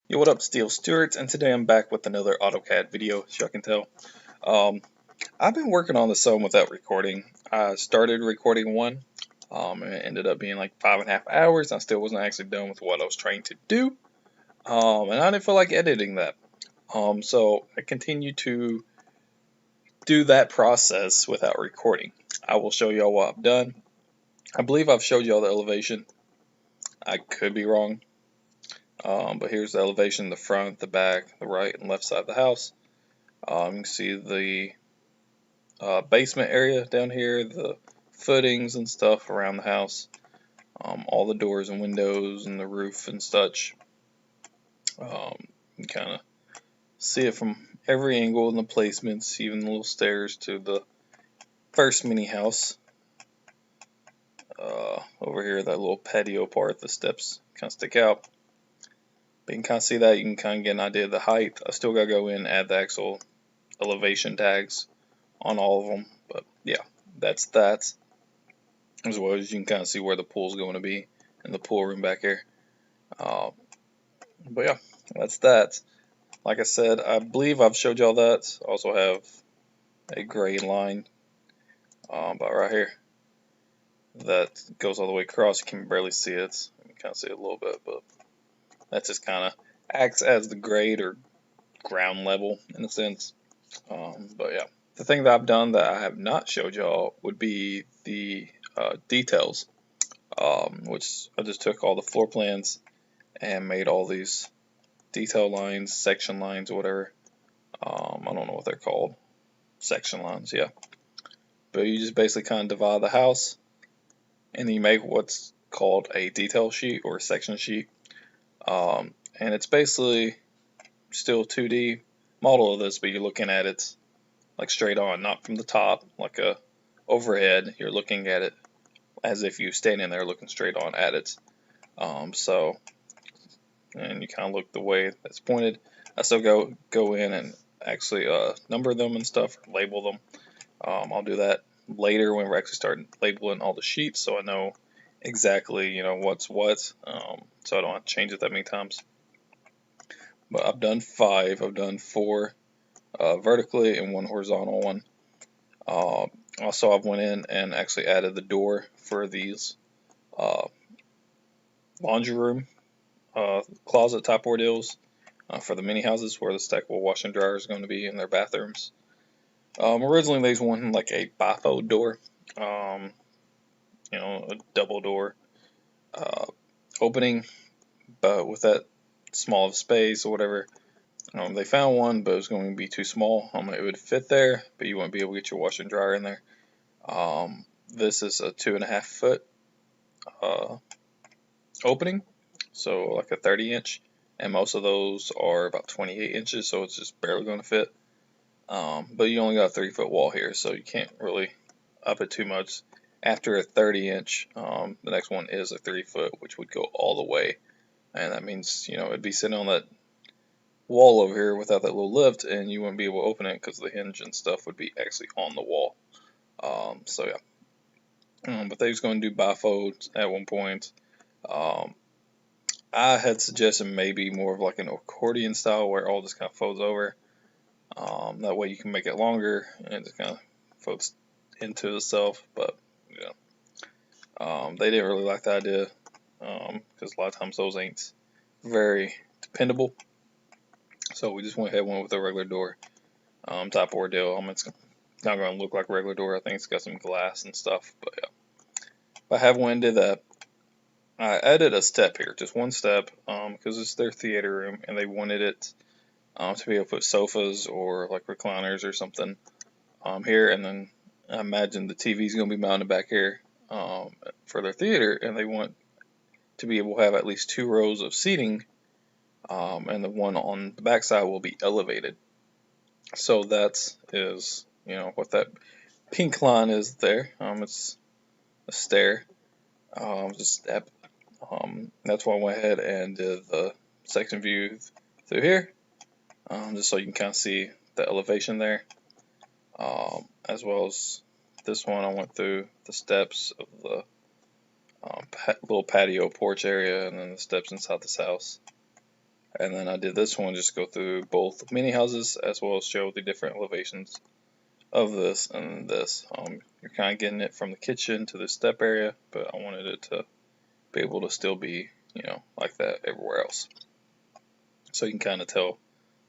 Yo, what up, Steel Stewarts? And today I'm back with another AutoCAD video, as y'all can tell. Um, I've been working on this some without recording. I started recording one, and it ended up being like 5.5 hours. I still wasn't actually done with what I was trying to do, and I didn't feel like editing that. So I continued to do that process without recording. I will show y'all what I've done. I believe I've showed y'all the elevation. I could be wrong. But here's the elevation, the front, the back, the right and left side of the house. You can see the basement area down here, the footings and stuff around the house, all the doors and windows and the roof and such. You can kind of see it from every angle and the placements, even the little stairs to the first mini house. Over here, that little patio part, the steps kind of stick out. But you can kind of see that. You can kind of get an idea of the height. I still got to go in and add the actual elevation tags on all of them. But yeah, that's that. As well as you can kind of see where the pool's going to be in the pool room back here. But yeah, that's that. Like I said, I believe I've showed y'all that. I also have a gray line about right here that goes all the way across. You can barely see it. You can kind of see it a little bit, but that just kind of acts as the grade or ground level in a sense. But yeah, the thing that I've done that I have not showed y'all would be the details, which I just took all the floor plans and made all these detail lines, section lines, or whatever. I don't know what they're called. Section lines, yeah. But you just basically kind of divide the house, and then you make what's called a detail sheet or a section sheet. And it's basically still 2D model of this, but you're looking at it like straight on, not from the top, like a overhead. You're looking at it as if you're standing there looking straight on at it. And you kind of look the way that's pointed. I still go in and actually number them and stuff, label them. I'll do that later when we're actually starting labeling all the sheets, so I know exactly what's what, so I don't have to change it that many times. But I've done 5. I've done 4 vertically and 1 horizontal one. Also, I've went in and actually added the door for these laundry room closet type ordeals for the mini houses where the stackable washer and dryer is going to be in their bathrooms. Originally, they wanted like a bifold door, a double door opening, but with that small of space or whatever, they found one, but it was going to be too small. It would fit there, but you wouldn't be able to get your washer and dryer in there. This is a 2.5 foot opening, so like a 30-inch, and most of those are about 28 inches, so it's just barely going to fit. But you only got a 3-foot wall here, so you can't really up it too much. After a 30-inch, the next one is a 3-foot, which would go all the way, and that means it'd be sitting on that wall over here without that little lift, and you wouldn't be able to open it because the hinge and stuff would be actually on the wall. So yeah, but they was going to do bifolds at one point. I had suggested maybe more of like an accordion style where it all just kind of folds over. That way you can make it longer and it just kind of folds into itself. But they didn't really like the idea because a lot of times those ain't very dependable. So we just went ahead and went with a regular door type ordeal. It's not going to look like a regular door. I think it's got some glass and stuff. But yeah, I have went into that. I added a step here, just one step, because it's their theater room and they wanted it to be able to put sofas or like recliners or something here, and then I imagine the TV is going to be mounted back here for their theater, and they want to be able to have at least 2 rows of seating, and the one on the back side will be elevated. So that is, what that pink line is there. It's a stair, just a step. That's why I went ahead and did the section view through here, just so you can kind of see the elevation there, as well as this one. I went through the steps of the little patio porch area and then the steps inside this house, And then I did this one, just go through both mini houses as well as show the different elevations of this and this. You're kind of getting it from the kitchen to the step area, but I wanted it to be able to still be, like that everywhere else. So you can kind of tell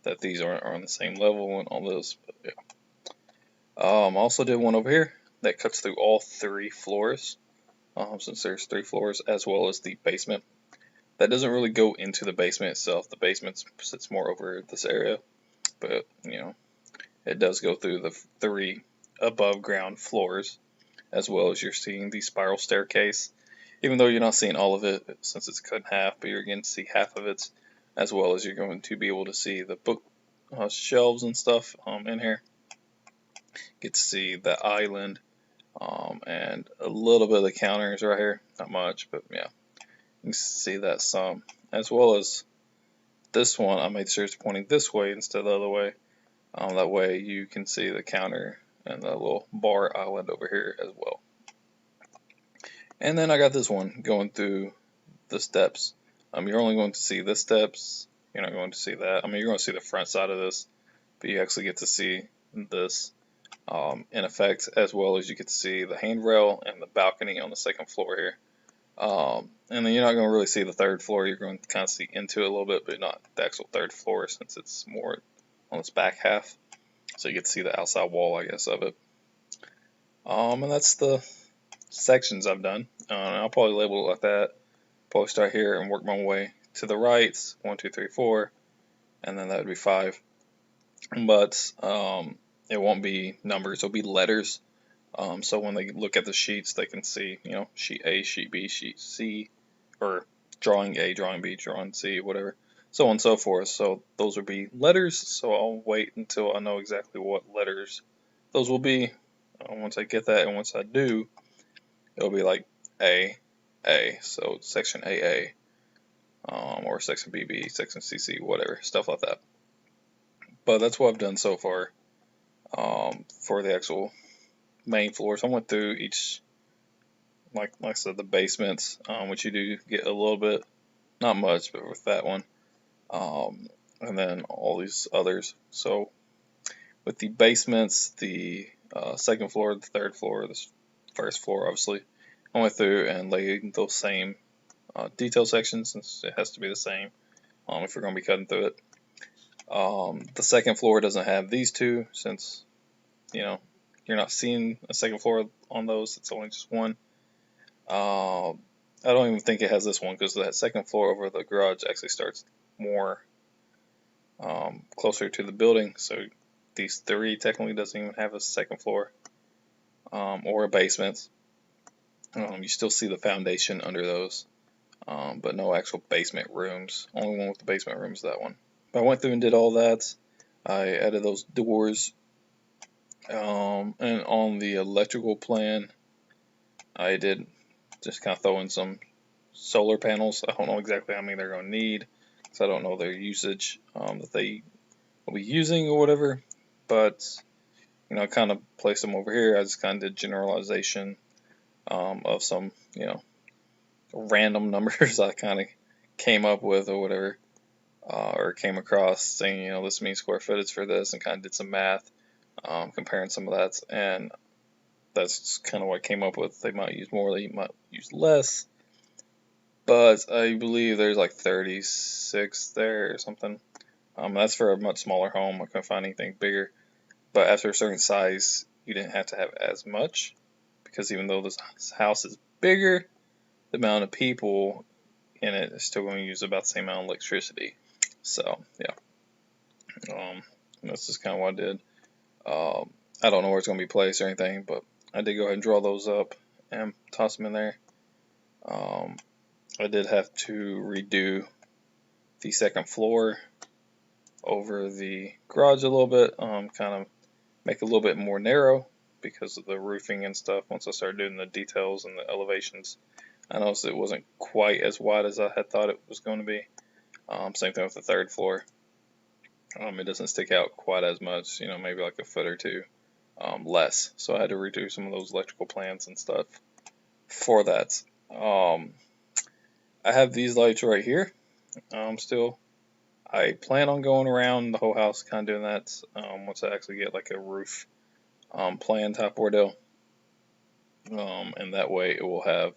that these aren't on the same level and all this. But yeah. Also did one over here that cuts through all 3 floors, since there's 3 floors, as well as the basement. That doesn't really go into the basement itself. The basement sits more over this area, but it does go through the 3 above ground floors, as well as you're seeing the spiral staircase. Even though you're not seeing all of it since it's cut in half, but you're going to see half of it, as well as you're going to be able to see the book shelves and stuff in here. Get to see the island and a little bit of the counters right here. Not much, but yeah, you can see that some. As well as this one, I made sure it's pointing this way instead of the other way. That way you can see the counter and the little bar island over here as well. And then I got this one going through the steps. You're only going to see the steps. You're not going to see that. You're going to see the front side of this, but you actually get to see this in effect, as well as you get to see the handrail and the balcony on the 2nd floor here. And then you're not going to really see the 3rd floor. You're going to kind of see into it a little bit, but not the actual 3rd floor since it's more on its back half. So you get to see the outside wall, I guess, of it. And that's the sections I've done. I'll probably label it like that. Probably start here and work my way to the right. 1, 2, 3, 4, and then that would be 5. But it won't be numbers. It'll be letters. So when they look at the sheets, they can see, sheet A, sheet B, sheet C, or drawing A, drawing B, drawing C, whatever, so on and so forth. So those will be letters. So I'll wait until I know exactly what letters those will be. Once I get that, and once I do, it'll be like A, so section AA, or section BB, section CC, whatever, stuff like that. But that's what I've done so far for the actual main floors. I went through each, like I said, the basements, which you do get a little bit, not much, but with that one, and then all these others. So with the basements, the 2nd floor, the 3rd floor, the 1st floor, obviously, I went through and laid those same detail sections, since it has to be the same if you're going to be cutting through it. The 2nd floor doesn't have these 2, since you're not seeing a 2nd floor on those. It's only just one. I don't even think it has this one, because that 2nd floor over the garage actually starts more closer to the building. So these 3 technically doesn't even have a 2nd floor or a basement. You still see the foundation under those, but no actual basement rooms. Only one with the basement room is that one. But I went through and did all that. I added those doors. And on the electrical plan, I did just kind of throw in some solar panels. I don't know exactly how many they're going to need, because I don't know their usage that they will be using or whatever. But I kind of placed them over here. I just kind of did generalization of some random numbers I kind of came up with or whatever, or came across, saying this means square footage for this, and kind of did some math. Comparing some of that, and that's kind of what I came up with. They might use more, they might use less, but I believe there's like 36 there or something. That's for a much smaller home. I couldn't find anything bigger, but after a certain size, you didn't have to have as much, because even though this house is bigger, the amount of people in it is still going to use about the same amount of electricity. So yeah, that's just kind of what I did. I don't know where it's going to be placed or anything, but I did go ahead and draw those up and toss them in there. I did have to redo the 2nd floor over the garage a little bit, kind of make it a little bit more narrow because of the roofing and stuff. Once I started doing the details and the elevations, I noticed it wasn't quite as wide as I had thought it was going to be. Same thing with the 3rd floor. It doesn't stick out quite as much, maybe like a foot or 2 less. So I had to redo some of those electrical plans and stuff for that. I have these lights right here. Still, I plan on going around the whole house, kind of doing that once I actually get like a roof plan type ordeal. And that way it will have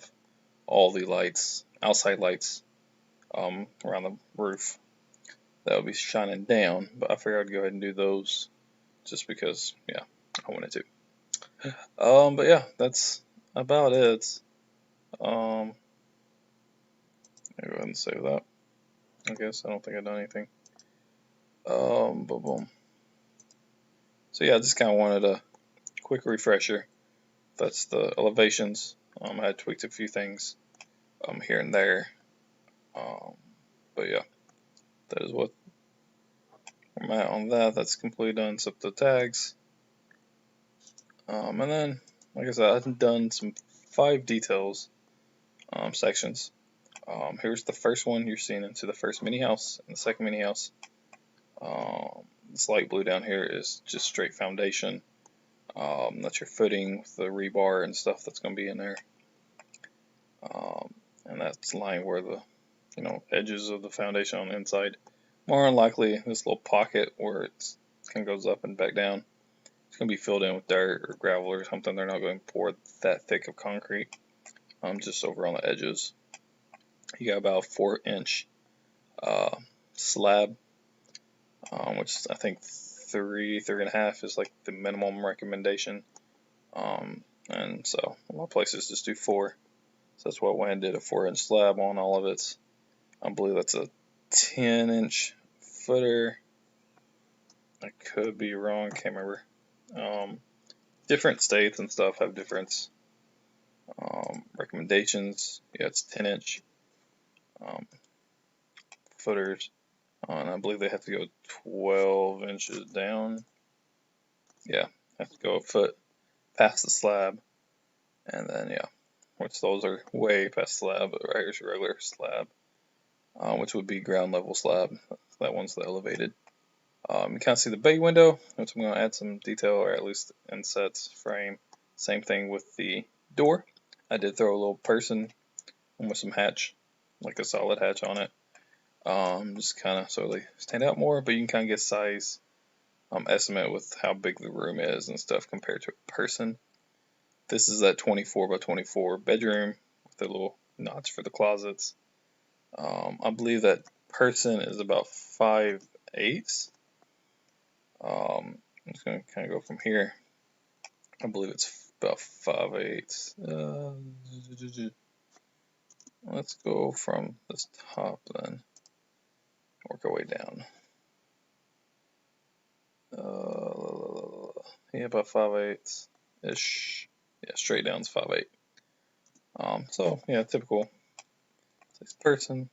all the lights, outside lights, around the roof that will be shining down. But I figured I'd go ahead and do those just because, yeah, I wanted to. But yeah, that's about it. I'll go ahead and save that. I guess I don't think I've done anything. Boom. So yeah, I just kind of wanted a quick refresher. That's the elevations. I had tweaked a few things here and there. But yeah, that is what I'm at on that. That's completely done except the tags. And then, like I said, I've done some 5 details sections. Here's the first one. You're seeing into the first mini house and the second mini house. This light blue down here is just straight foundation. That's your footing with the rebar and stuff that's going to be in there. And that's lying where the edges of the foundation on the inside. More unlikely, this little pocket where it kind of goes up and back down, it's going to be filled in with dirt or gravel or something. They're not going to pour that thick of concrete. Just over on the edges. You got about 4-inch slab, which I think 3.5 is like the minimum recommendation. And so a lot of places just do 4. So that's what I went and did, a 4-inch slab on all of it. I believe that's a 10-inch footer. I could be wrong, can't remember. Different states and stuff have different recommendations. Yeah, it's 10-inch footers. And I believe they have to go 12 inches down. Yeah, have to go a foot past the slab. And then, yeah, which those are way past the slab, but right here's your regular slab, which would be ground level slab. That one's the elevated. You kind of see the bay window, which I'm going to add some detail, or at least insets, frame. Same thing with the door. I did throw a little person with some hatch, like a solid hatch on it. Just kind of so they stand out more, but you can kind of get size estimate with how big the room is and stuff compared to a person. This is that 24 by 24 bedroom with the little notch for the closets. I believe that person is about 5/8. I'm just going to kind of go from here. I believe it's about 5/8. Let's go from this top then. Work our way down. Yeah, about 5/8 ish. Yeah, straight down is 5/8. So yeah, typical 6 person.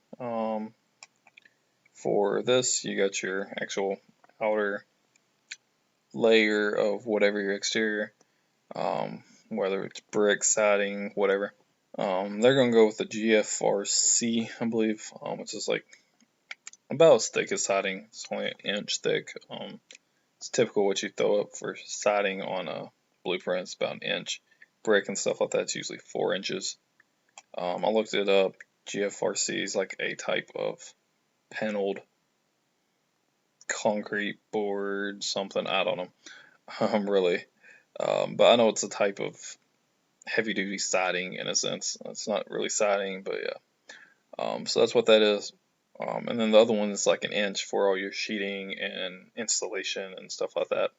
For this, you got your actual outer layer of whatever your exterior, whether it's brick, siding, whatever. They're gonna go with the GFRC, I believe, which is like about as thick as siding. It's only 1 inch thick. It's typical what you throw up for siding on a blueprint. It's about 1 inch. Brick and stuff like that's usually 4 inches. I looked it up. GFRC is like a type of paneled concrete board, something. I don't know. Really. But I know it's a type of heavy duty siding in a sense. It's not really siding, but yeah. So that's what that is. And then the other one is like 1 inch for all your sheeting and installation and stuff like that.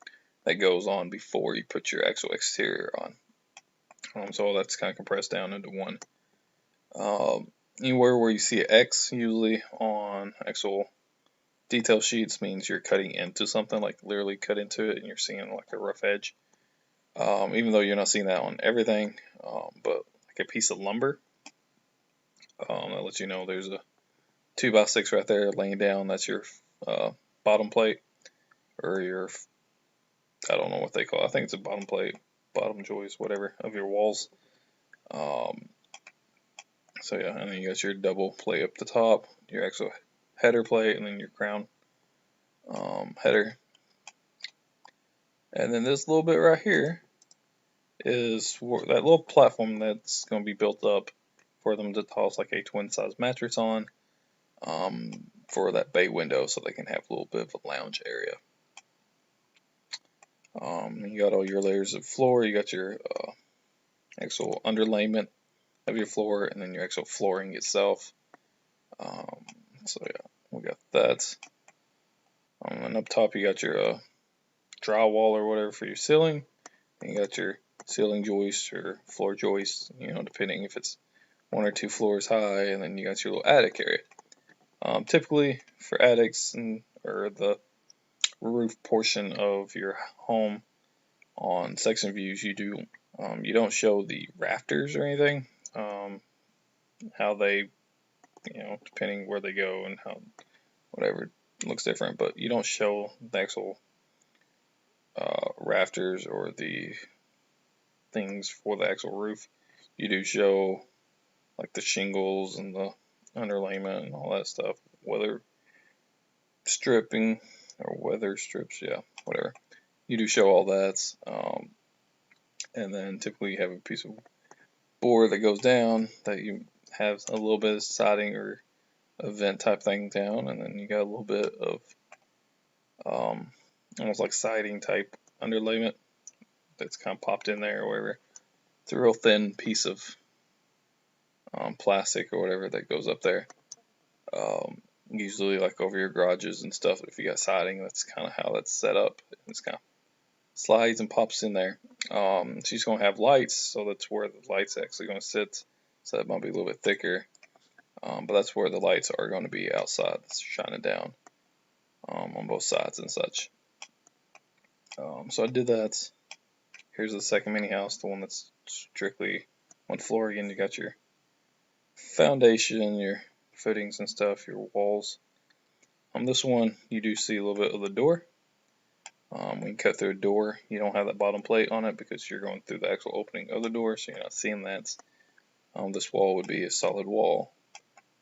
That goes on before you put your actual exterior on. So all that's kind of compressed down into one. Anywhere where you see an X usually on actual detail sheets means you're cutting into something, like literally cut into it, and you're seeing like a rough edge. Even though you're not seeing that on everything, but like a piece of lumber, that lets you know there's a 2x6 right there laying down. That's your bottom plate, or your, I don't know what they call it. I think it's a bottom plate, bottom joist, whatever, of your walls. So yeah, and then you got your double plate up the top, your actual header plate, and then your crown header. And then this little bit right here is that little platform that's going to be built up for them to toss like a twin size mattress on. for that bay window, so they can have a little bit of a lounge area. You got all your layers of floor. You got your actual underlayment of your floor, and then your actual flooring itself. So yeah, we got that. And up top you got your drywall or whatever for your ceiling. And you got your ceiling joist or floor joist, depending if it's 1 or 2 floors high. And then you got your little attic area. Typically for attics or the roof portion of your home on section views, you don't show the rafters or anything. How they, depending where they go and how whatever looks different, but you don't show the actual rafters or the things for the actual roof. You do show like the shingles and the underlayment and all that stuff, weather stripping or weather strips, yeah, whatever. You do show all that, and then typically you have a piece of board that goes down that you have a little bit of siding or a vent type thing down, and then you got a little bit of almost like siding type underlayment that's kind of popped in there or whatever. It's a real thin piece of plastic or whatever that goes up there. Usually like over your garages and stuff, if you got siding, that's kind of how that's set up. It's kind of slides and pops in there. She's going to have lights, so that's where the light's actually going to sit. So that might be a little bit thicker. But that's where the lights are going to be outside, shining down on both sides and such. So I did that. Here's the second mini house, the one that's strictly one floor. Again, you got your foundation, your footings and stuff, your walls. On this one, you do see a little bit of the door. When you cut through a door, you don't have that bottom plate on it because you're going through the actual opening of the door, so you're not seeing that. This wall would be a solid wall.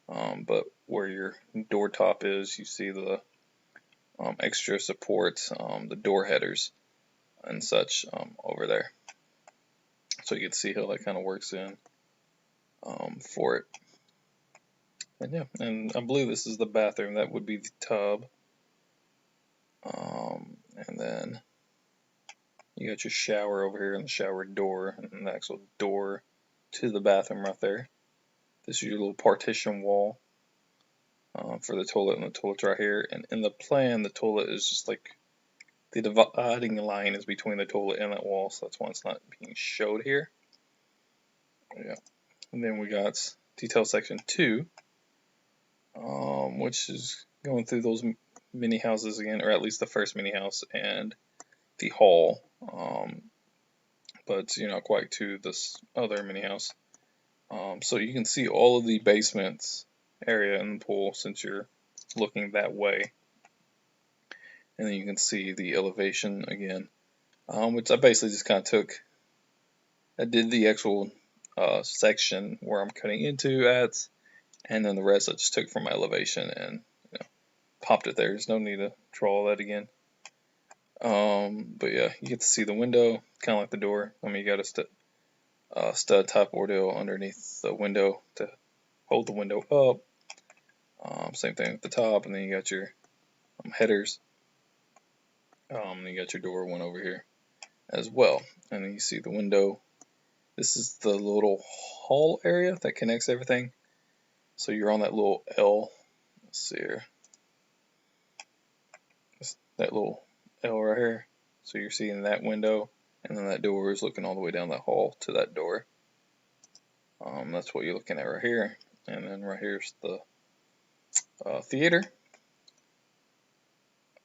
But where your door top is, you see the extra support, the door headers and such over there. So you can see how that kind of works in for it. And yeah, and I believe this is the bathroom. That would be the tub. And then you got your shower over here and the shower door and the actual door to the bathroom right there. This is your little partition wall for the toilet, and the toilet's right here. And in the plan, the toilet is just like the dividing line is between the toilet and that wall, so that's why it's not being showed here. Yeah. And then we got detail section 2, which is going through those mini houses again, or at least the first mini house and the hall, but not quite to this other mini house. So you can see all of the basements area in the pool since you're looking that way, and then you can see the elevation again, which I basically just kind of I did the actual section where I'm cutting into at, and then the rest I just took from my elevation and popped it there. There's no need to draw all that again. But yeah, you get to see the window, kind of like the door. I mean, you got a stud type ordeal underneath the window to hold the window up. Same thing at the top, and then you got your headers. And you got your door one over here as well. And then you see the window. This is the little hall area that connects everything. So you're on that little L. Let's see here. That little L right here. So you're seeing that window, and then that door is looking all the way down that hall to that door. That's what you're looking at right here. And then right here's the theater.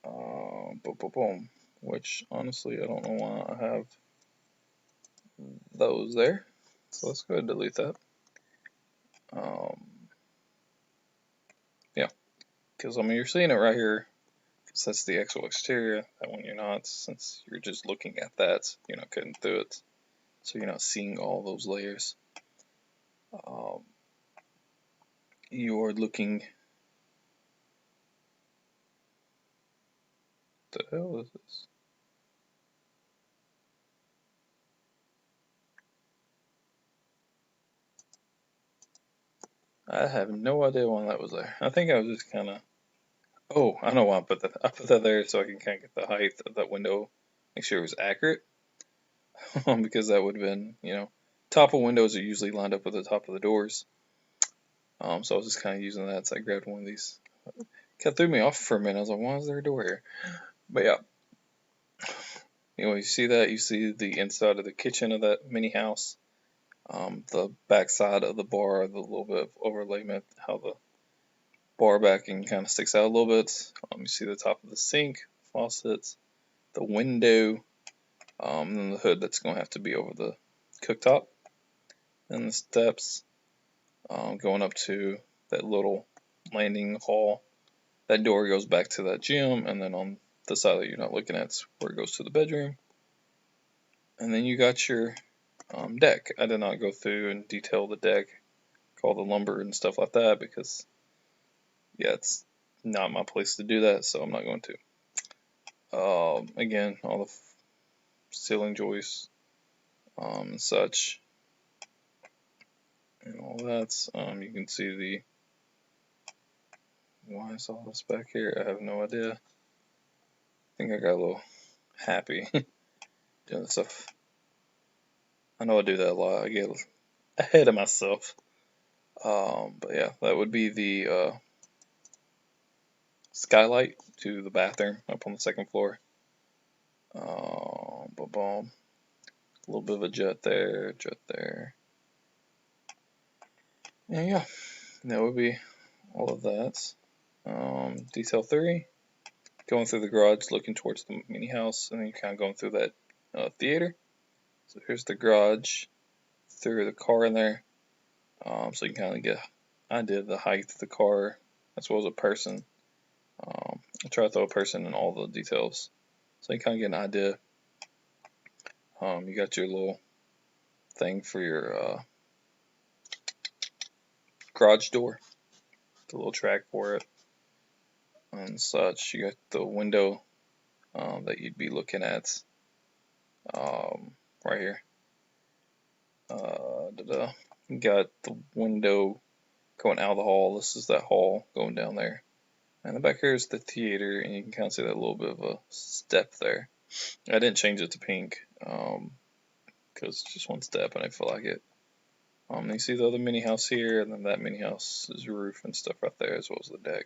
Boom, boom, boom. Which honestly, I don't know why I have those there. So let's go ahead and delete that. Yeah, because I mean you're seeing it right here. Because that's the actual exterior. That one you're not, since you're just looking at that. You're not cutting through it, so you're not seeing all those layers. You're looking. What the hell is this? I have no idea why that was there. I think I was just kind of Oh, I know why I put that. I put that there so I can kind of get the height of that window, make sure it was accurate, because that would have been, top of windows are usually lined up with the top of the doors. So I was just kind of using that. So I grabbed one of these. Kind of threw me off for a minute. I was like, why is there a door here? But yeah, you see that. You see the inside of the kitchen of that mini house. The back side of the bar, the little bit of overlayment, how the bar backing kind of sticks out a little bit. You see the top of the sink, faucets, the window, and then the hood that's going to have to be over the cooktop, and the steps going up to that little landing hall. That door goes back to that gym, and then on the side that you're not looking at is where it goes to the bedroom. And then you got your deck. I did not go through and detail the deck, all the lumber and stuff like that, because yeah, it's not my place to do that, so I'm not going to. Again, all the ceiling joists and such, and all that. You can see the. Why is all this back here? I have no idea. I think I got a little happy doing this stuff. I know I do that a lot. I get ahead of myself. But yeah, that would be the skylight to the bathroom up on the second floor. Boom. A little bit of a jet there. And yeah, that would be all of that. Detail 3, going through the garage, looking towards the mini house, and then you're kind of going through that theater. So here's the garage, through the car in there. So you can kind of get an idea of the height of the car as well as a person. I'll try to throw a person in all the details so you kind of get an idea. You got your little thing for your garage door, the little track for it and such. You got the window that you'd be looking at right here. You got the window going out of the hall. This is that hall going down there. And the back here is the theater, and you can kind of see that little bit of a step there. I didn't change it to pink because it's just one step and I feel like it. You see the other mini house here, and then that mini house's roof and stuff right there, as well as the deck.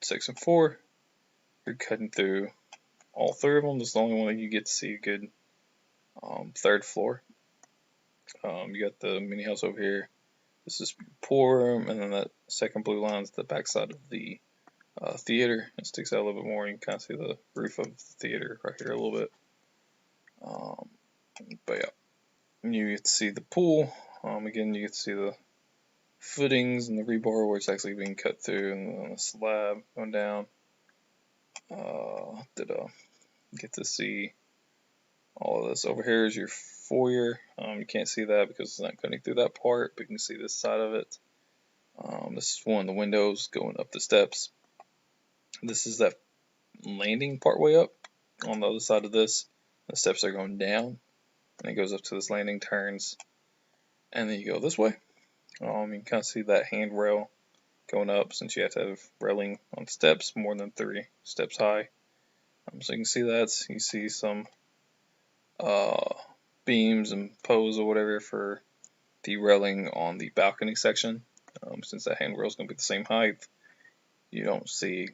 Section 4, you're cutting through all 3 of them. This is the only one that you get to see a good third floor. You got the mini house over here. This is pool room, and then that second blue line is the back side of the theater. It sticks out a little bit more. You can kind of see the roof of the theater right here a little bit. But yeah, you get to see the pool. Again, you get to see the footings and the rebar where it's actually being cut through, and then the slab going down. Get to see all of this. Over here is your foyer. You can't see that because it's not cutting through that part, but you can see this side of it. This is one of the windows going up the steps. This is that landing part way up. On the other side of this, the steps are going down, and it goes up to this landing, turns, and then you go this way. You can kind of see that handrail going up, since you have to have railing on steps more than 3 steps high. So you can see that. You see some beams and posts or whatever for the railing on the balcony section. Since that handrail is going to be the same height, you don't see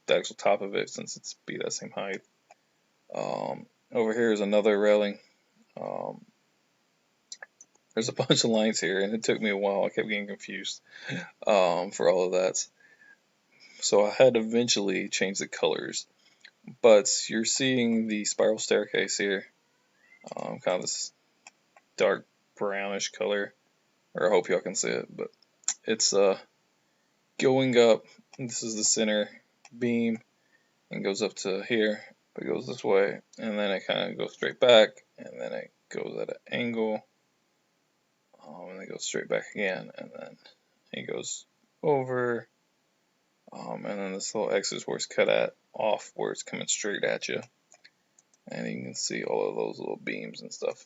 the actual top of it since it's be that same height. Over here is another railing. There's a bunch of lines here, and it took me a while. I kept getting confused for all of that. So I had to eventually change the colors. But you're seeing the spiral staircase here. Kind of this dark brownish color. Or I hope y'all can see it. But it's going up. This is the center beam. And goes up to here. It goes this way. And then it kind of goes straight back. And then it goes at an angle. And it goes straight back again, and then it goes over, and then this little X is where it's cut off, where it's coming straight at you, and you can see all of those little beams and stuff.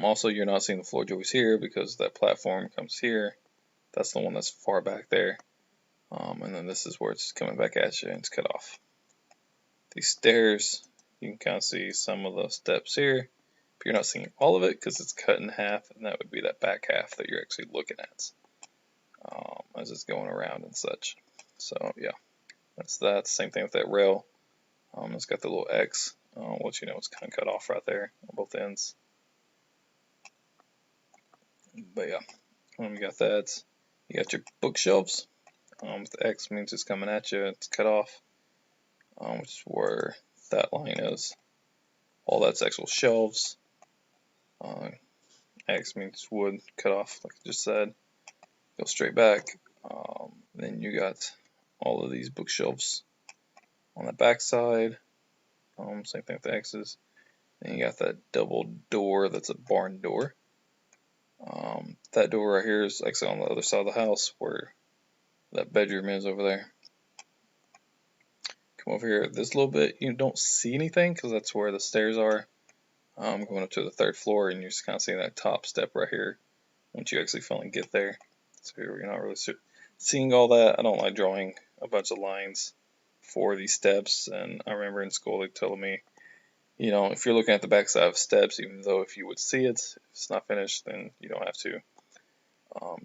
Also, you're not seeing the floor joists here because that platform comes here, That's the one that's far back there. And then this is where it's coming back at you and it's cut off. These stairs, you can kind of see some of the steps here, but you're not seeing all of it because it's cut in half, and that would be that back half that you're actually looking at as it's going around and such. So yeah, that's that. Same thing with that rail. It's got the little X, which you know it's kind of cut off right there on both ends. But yeah, you got that. You got your bookshelves. The X means it's coming at you. It's cut off, which is where that line is. All that's actual shelves. X means wood, cut off, like I just said. Go straight back. Then you got all of these bookshelves on the back side. Same thing with the X's. Then you got that double door that's a barn door. That door right here is actually on the other side of the house where that bedroom is over there. Come over here this little bit. You don't see anything because that's where the stairs are. Going up to the 3rd floor, and you're just kind of seeing that top step right here once you actually finally get there. So you're not really seeing all that. I don't like drawing a bunch of lines for these steps, and I remember in school they told me, you know, if you're looking at the back side of steps, even though if you would see it, if it's not finished, then you don't have to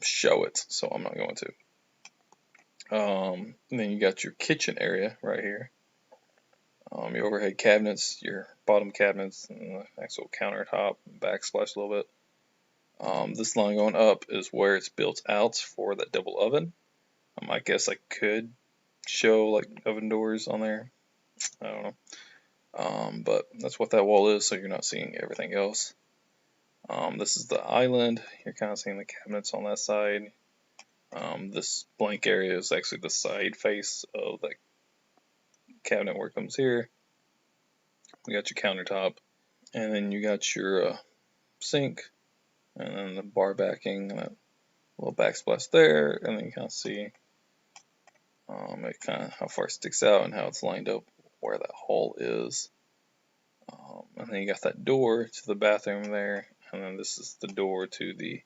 show it, so I'm not going to. And then you got your kitchen area right here. Your overhead cabinets, your bottom cabinets, and the actual countertop, backsplash a little bit. This line going up is where it's built out for that double oven. I guess I could show like oven doors on there. I don't know. But that's what that wall is, so you're not seeing everything else. This is the island. You're kind of seeing the cabinets on that side. This blank area is actually the side face of the cabinet where it comes here. You got your countertop, and then you got your sink, and then the bar backing, and that little backsplash there, and then you kind of see it kind of how far it sticks out and how it's lined up where that hole is. And then you got that door to the bathroom there, and then this is the door to the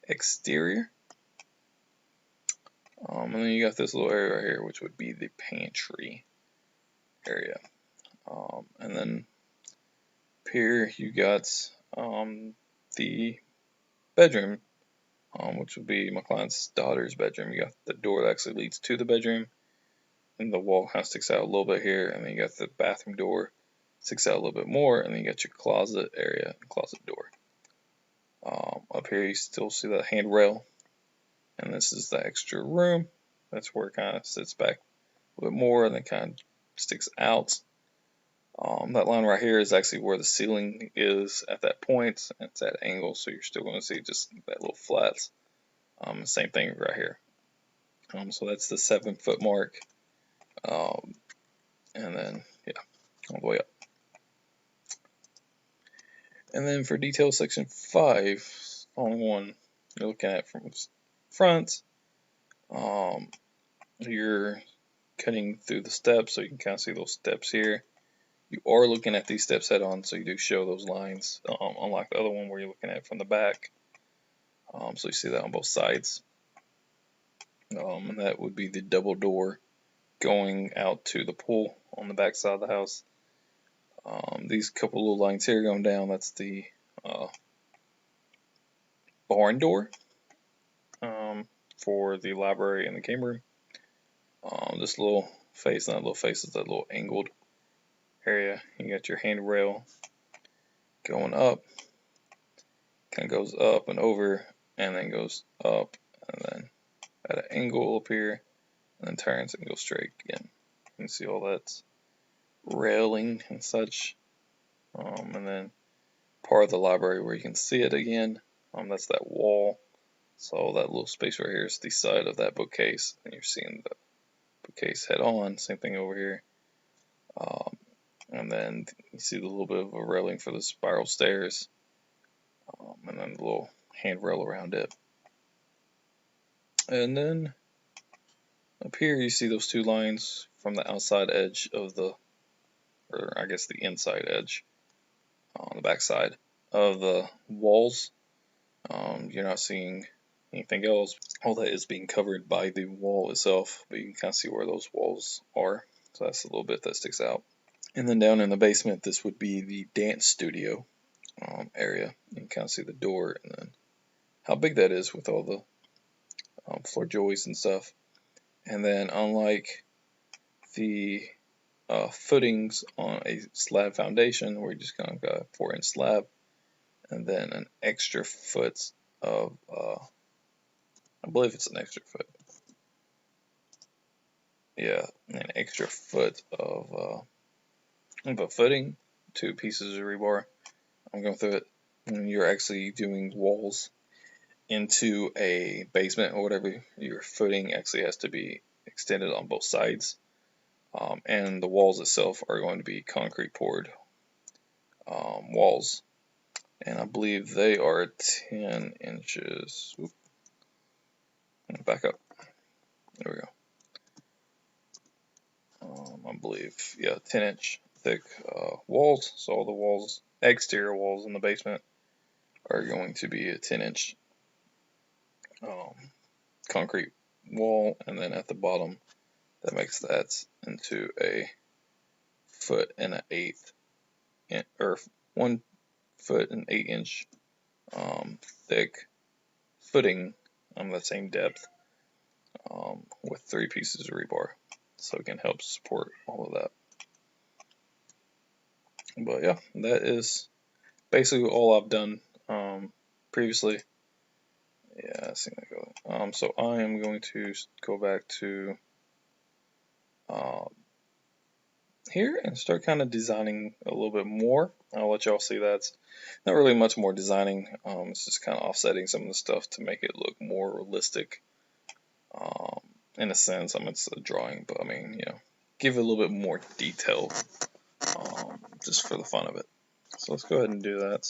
exterior. And then you got this little area right here, which would be the pantry area. And then up here you got the bedroom, which would be my client's daughter's bedroom. You got the door that actually leads to the bedroom, and the wall kind of sticks out a little bit here, and then you got the bathroom door sticks out a little bit more, and then you got your closet area and closet door. Up here you still see that handrail, and this is the extra room. That's where it kind of sits back a little bit more and then kind of sticks out. That line right here is actually where the ceiling is at that point, and it's at an angle, so you're still going to see just that little flat. Same thing right here. So that's the 7-foot mark, and then yeah, all the way up. And then for detail section 5, only one you're looking at from front, you're cutting through the steps, so you can kind of see those steps here. You are looking at these steps head on, so you do show those lines, unlike the other one where you're looking at it from the back. So you see that on both sides. And that would be the double door going out to the pool on the back side of the house. These couple little lines here going down, that's the barn door for the library and the game room. This little face and that little face is that little angled area. You got your handrail going up, kind of goes up and over, and then goes up, and then at an angle up here, and then turns and goes straight again. You can see all that railing and such. And then part of the library where you can see it again, that's that wall. So that little space right here is the side of that bookcase, and you're seeing the bookcase head on. Same thing over here. And then you see the little bit of a railing for the spiral stairs, and then the little handrail around it. And then up here you see those two lines from the outside edge of the, or I guess the inside edge, on the back side of the walls. You're not seeing anything else. All that is being covered by the wall itself, but you can kind of see where those walls are. So that's a little bit that sticks out. And then down in the basement, this would be the dance studio area. You can kind of see the door and then how big that is with all the floor joists and stuff. And then unlike the footings on a slab foundation, where you just kind of got a 4-inch slab, and then an extra foot of, I believe it's an extra foot. Yeah, an extra foot of a footing, 2 pieces of rebar. I'm going through it. And you're actually doing walls into a basement or whatever, your footing actually has to be extended on both sides. And the walls itself are going to be concrete poured walls. And I believe they are 10 inches. Oop. Back up. There we go. I believe, yeah, 10-inch thick walls. So all the walls, exterior walls in the basement, are going to be a 10-inch concrete wall, and then at the bottom, that makes that into a 1.8 or 1 foot and 8-inch thick footing on the same depth with 3 pieces of rebar, so it can help support all of that. But yeah, that is basically all I've done previously. Yeah, I think that goes. So I am going to go back to here and start kind of designing a little bit more. I'll let y'all see that's not really much more designing. It's just kind of offsetting some of the stuff to make it look more realistic. In a sense, it's a drawing, but I mean, you know, give it a little bit more detail, just for the fun of it. So let's go ahead and do that.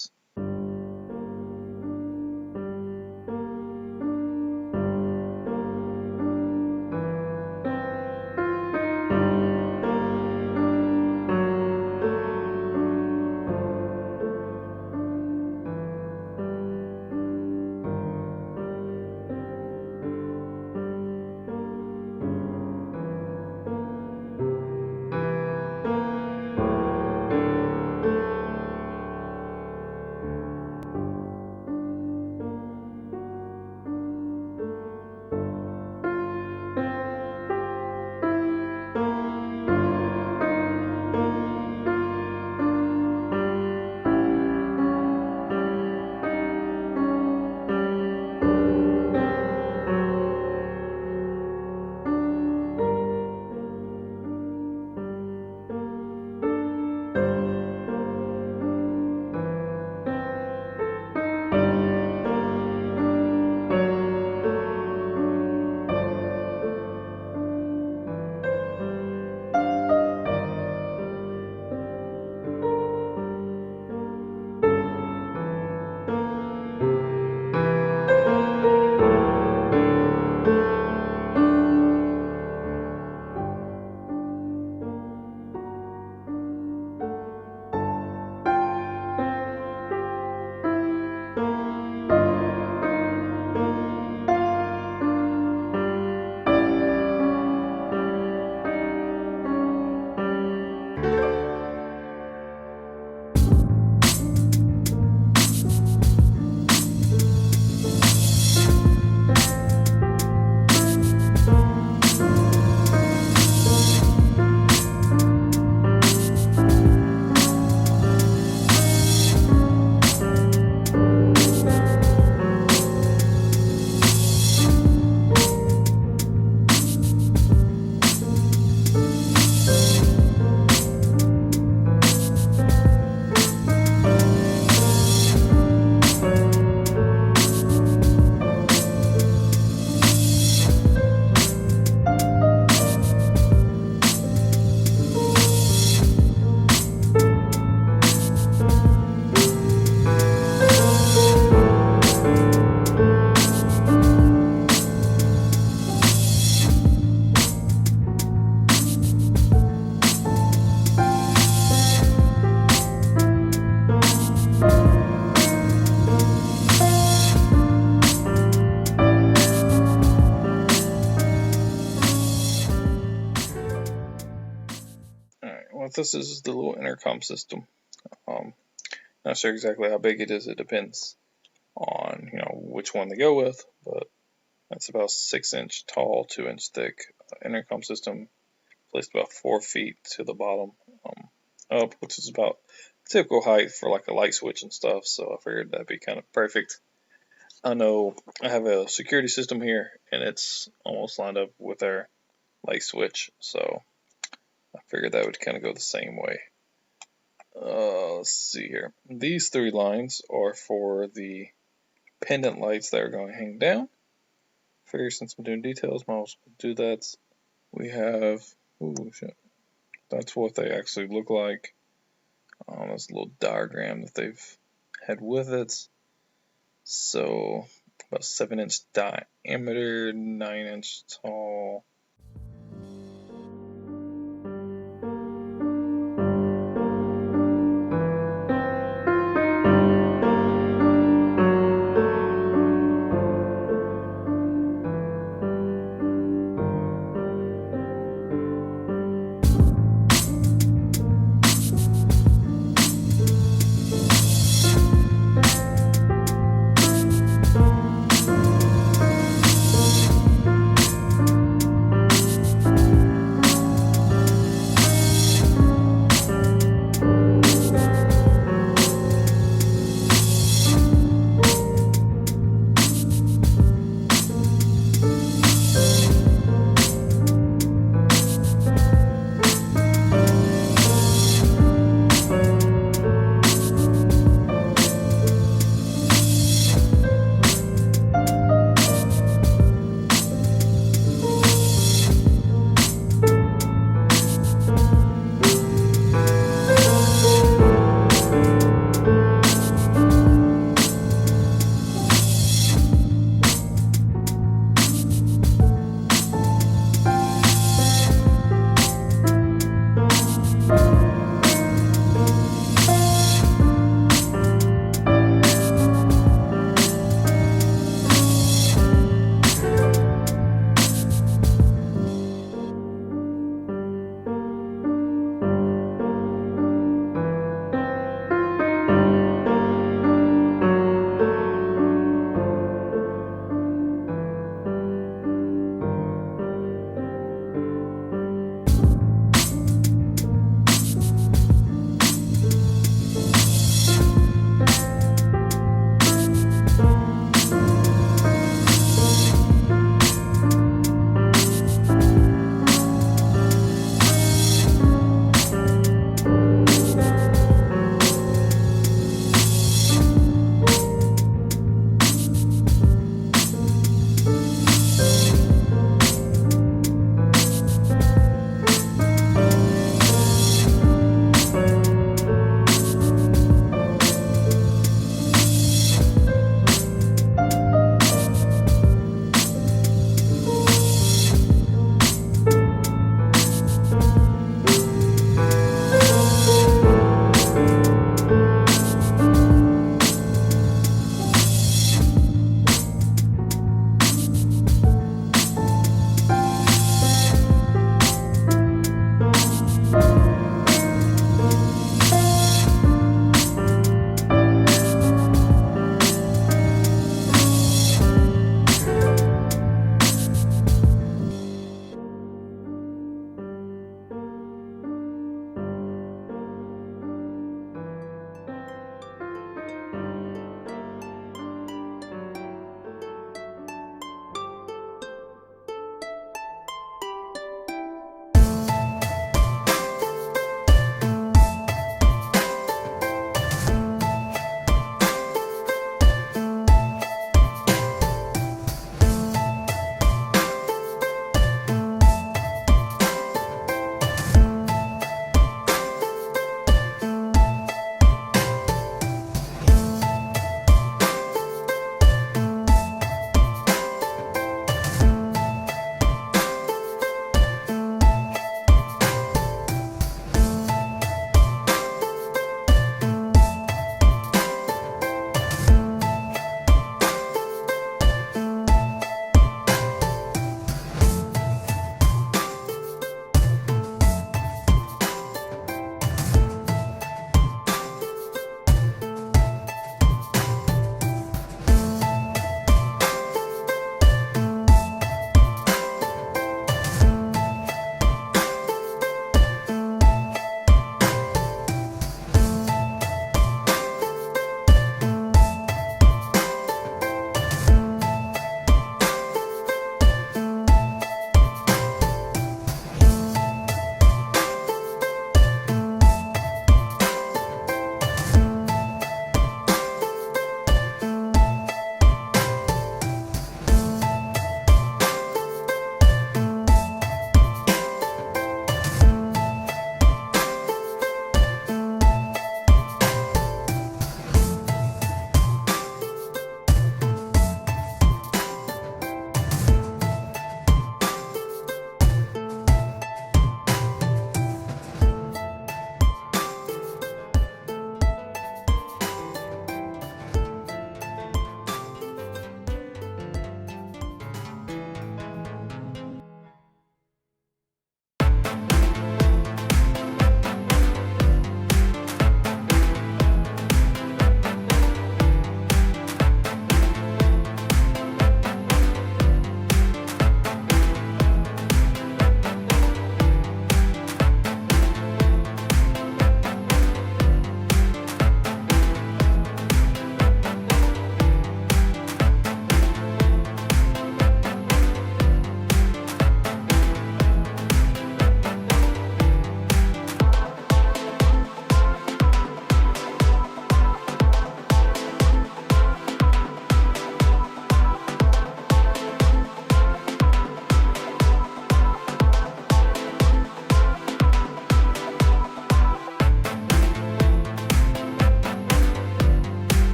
this is the little intercom system. Not sure exactly how big it is. It depends on which one they go with, but that's about 6-inch tall, 2-inch thick intercom system, placed about 4 feet to the bottom up, which is about typical height for like a light switch and stuff. So I figured that'd be kind of perfect. I know I have a security system here, and it's almost lined up with our light switch, so I figured that would kind of go the same way. Let's see here. These 3 lines are for the pendant lights that are going to hang down. Figure since I'm doing details, might as well do that. We have, that's what they actually look like. That's a little diagram that they've had with it. So about 7-inch diameter, 9-inch tall.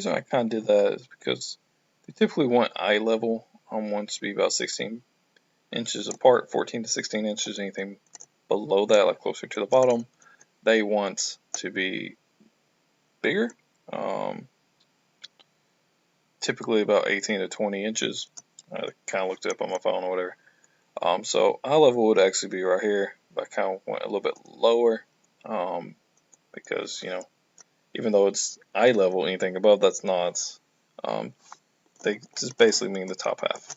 reason I kind of did that is because they typically want eye level on ones to be about 16 inches apart, 14 to 16 inches. Anything below that, like closer to the bottom, they want to be bigger. Typically about 18 to 20 inches. I kind of looked it up on my phone or whatever. So eye level would actually be right here, but I kind of went a little bit lower because, you know, even though it's eye level, anything above that's not. They just basically mean the top half.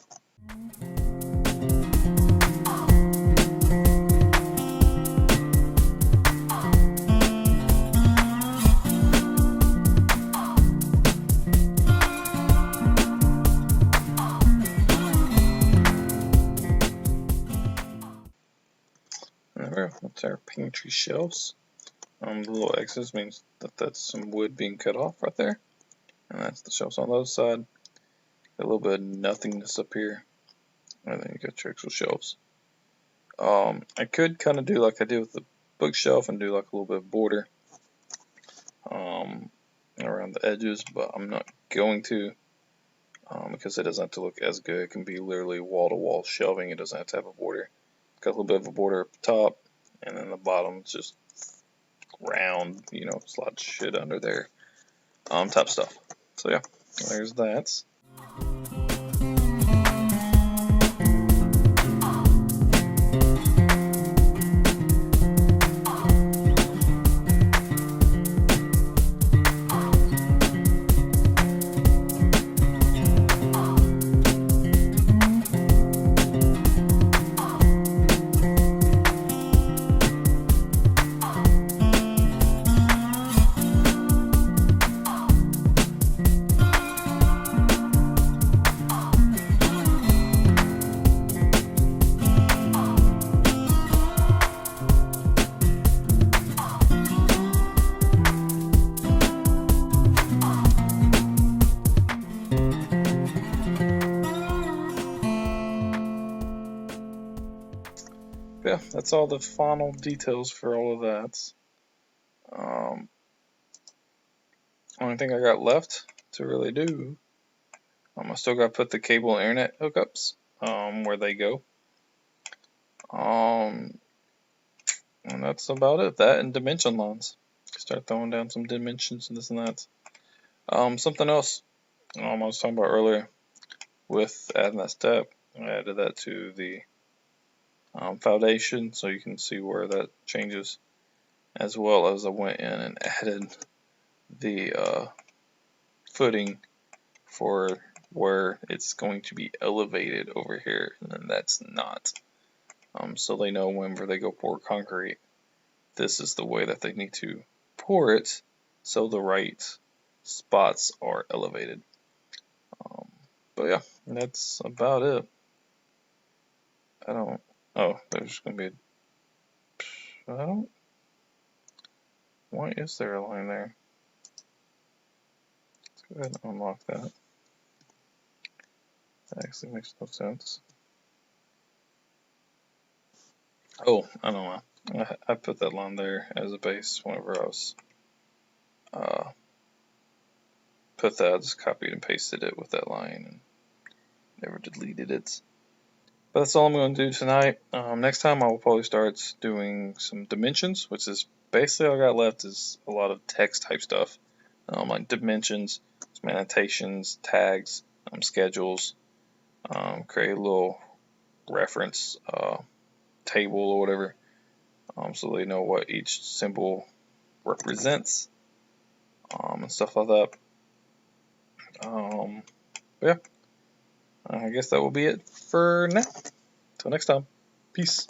That's our pantry shelves. The little X's means that that's some wood being cut off right there. And that's the shelves on the other side. A little bit of nothingness up here. And then you got your actual shelves. I could kind of do like I did with the bookshelf and do like a little bit of border around the edges, but I'm not going to because it doesn't have to look as good. It can be literally wall-to-wall shelving. It doesn't have to have a border. It's got a little bit of a border up top, and then the bottom is just round, you know, slot shit under there. Top stuff. So yeah, there's that. Yeah, that's all the final details for all of that. Only thing I got left to really do, I still got to put the cable and internet hookups where they go. And that's about it. That and dimension lines. Start throwing down some dimensions and this and that. Something else I was talking about earlier with adding that step. I added that to the foundation so you can see where that changes, as well as I went in and added the footing for where it's going to be elevated over here, and then that's not. So they know whenever they go pour concrete, this is the way that they need to pour it so the right spots are elevated. But yeah, that's about it. There's going to be why is there a line there? Let's go ahead and unlock that. That actually makes no sense. Oh, I don't know. I put that line there as a base whenever I was put that. I just copied and pasted it with that line and never deleted it. But that's all I'm going to do tonight. Next time I will probably start doing some dimensions, which is basically all I got left is a lot of text type stuff, like dimensions, some annotations, tags, schedules, create a little reference table or whatever, so they know what each symbol represents, and stuff like that. Yeah, I guess that will be it for now. Till next time. Peace.